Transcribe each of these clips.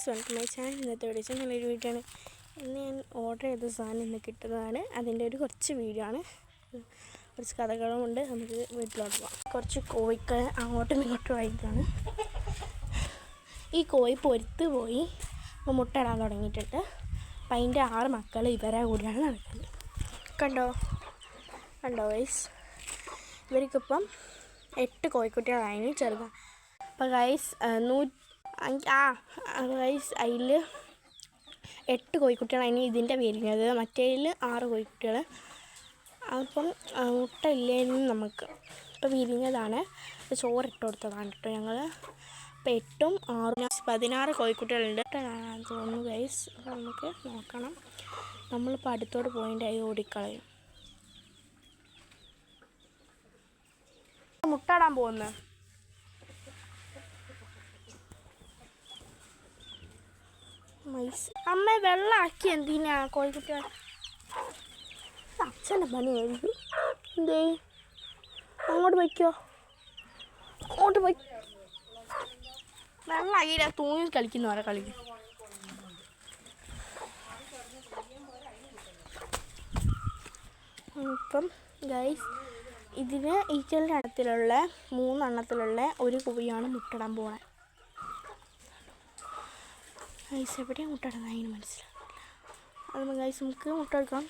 Welcome my channel. ഇന്നത്തെ video നല്ലൊരു video ആണ്. ഇന്ന് ഞാൻ ഓർഡർ ചെയ്ത സാധനം ഇന്ന് കിട്ടുന്നതാണ്. അതിൻ്റെ ഒരു കുറച്ച് വീഡിയോ ആണ്. കുറച്ച് കഥകളും ഉണ്ട്. നമുക്ക് വീട്ടിലോട്ട് പോകാം. കുറച്ച് കോഴികൾ അങ്ങോട്ടും ഇങ്ങോട്ടും ആയിട്ടാണ്. ഈ കോഴി പൊരുത്ത് പോയി ഇപ്പോൾ മുട്ട ഇടാൻ തുടങ്ങിയിട്ടുണ്ട്. അപ്പം അതിൻ്റെ 6 മക്കൾ ഇവരെ കൂടിയാണ് നടക്കുന്നത്. കണ്ടോ ഗൈസ്, ഇവർക്കിപ്പം 8 കോഴിക്കുട്ടികളായിരുന്നു ചെറുതാണ്. അപ്പോൾ ഗൈസ് ഗൈസ് അതിൽ 8 കോഴിക്കുട്ടികളായിരുന്നു ഇതിൻ്റെ വിരിഞ്ഞത്. മറ്റേതിൽ 6 കോഴിക്കുട്ടികൾ. അപ്പം മുട്ട ഇല്ലായിരുന്നു നമുക്ക്. ഇപ്പോൾ വിരിഞ്ഞതാണ്. ചോറിട്ട് കൊടുത്തതാണ് കേട്ടോ ഞങ്ങൾ. അപ്പോൾ 8ഉം 6ഉം 16 കോഴിക്കുട്ടികളുണ്ട് തോന്നുന്നു ഗൈസ്. അപ്പോൾ നമുക്ക് നോക്കണം. നമ്മളിപ്പോൾ അടുത്തോട്ട് പോയിൻ്റെ അത് ഓടിക്കളയും. മുട്ട ഇടാൻ പോകുന്നത് അമ്മ വെള്ളമാക്കി എന്തിനാ കോഴിക്കുട്ടികൾ? അച്ഛൻ്റെ പണിയായിരിക്കും. എന്തേ അങ്ങോട്ട് വയ്ക്കോ, അങ്ങോട്ട് പോയി വെള്ളമാക്കിയില്ല. തൂങ്ങി കളിക്കുന്നവരെ കളിക്കും. ഇപ്പം ഗൈസ് ഇതിന് ഈച്ചലിൻ്റെ അടുത്തിലുള്ള 3 എണ്ണത്തിലുള്ള ഒരു കോഴിയാണ് മുട്ടിടാൻ പോണത്. ഗൈസ് എവിടെയാണ് മുട്ടയിടുന്നത് അതിന് മനസ്സിലാവില്ല. അത് ഗൈസ് നമുക്ക് മുട്ട എടുക്കാം.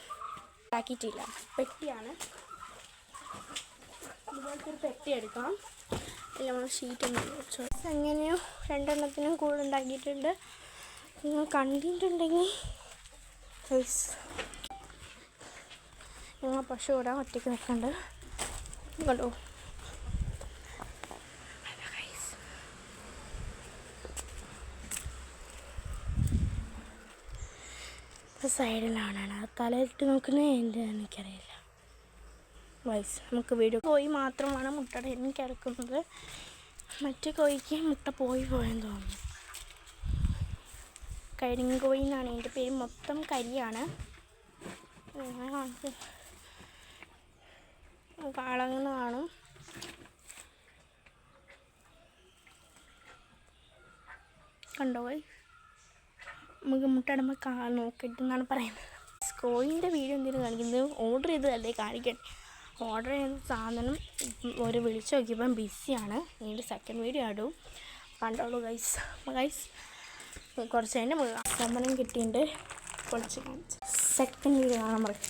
ആക്കിയിട്ടില്ല. പെട്ടിയാണ്. ഇതുപോലത്തെ ഒരു പെട്ടി എടുക്കാം. അതിൽ നമ്മൾ ഷീറ്റൊന്നും വെച്ചു. എങ്ങനെയോ 2 എണ്ണത്തിനും കൂടെ ഉണ്ടാക്കിയിട്ടുണ്ട്. നിങ്ങൾ കണ്ടിട്ടുണ്ടെങ്കിൽ ഗൈസ് ഞങ്ങൾ പശു ഇവിടെ ഒറ്റയ്ക്ക് വെക്കണ്ട്. കണ്ടോ സൈഡിലാണ്. തലയിട്ട് നോക്കുന്നത് എന്താണെന്ന് എനിക്കറിയില്ല വയസ്സ്. നമുക്ക് വീഡിയോ കോഴി മാത്രമാണ് മുട്ടയുടെ എനിക്ക് കിടക്കുന്നത്. മറ്റു കോഴിക്ക് മുട്ട പോയെന്ന് തോന്നുന്നു. കരിങ്കോഴി എന്നാണ് എൻ്റെ പേര്. മൊത്തം കരിയാണ്. കളങ്ങുന്ന കാണും. കണ്ടോ പോയി നമുക്ക് മുട്ടയിടുമ്പോൾ നോക്കിയിട്ടെന്നാണ് പറയുന്നത്. കോഴിൻ്റെ വീഡിയോ എന്തെങ്കിലും കാണിക്കുന്നത് ഓർഡർ ചെയ്തതല്ലേ കാണിക്കട്ടെ. ഓർഡർ ചെയ്ത സാധനം ഒരു വിളിച്ച് നോക്കിയപ്പം ബിസിയാണ്. ഇതിൻ്റെ സെക്കൻഡ് വീഡിയോ ഇടും. കണ്ടോളൂ ഗൈസ്. കുറച്ച് കഴിഞ്ഞ് സമയം കിട്ടിയിട്ടുണ്ട്. കുറച്ച് കാണിച്ച് സെക്കൻഡ് വീഡിയോ കാണാൻ പറയും.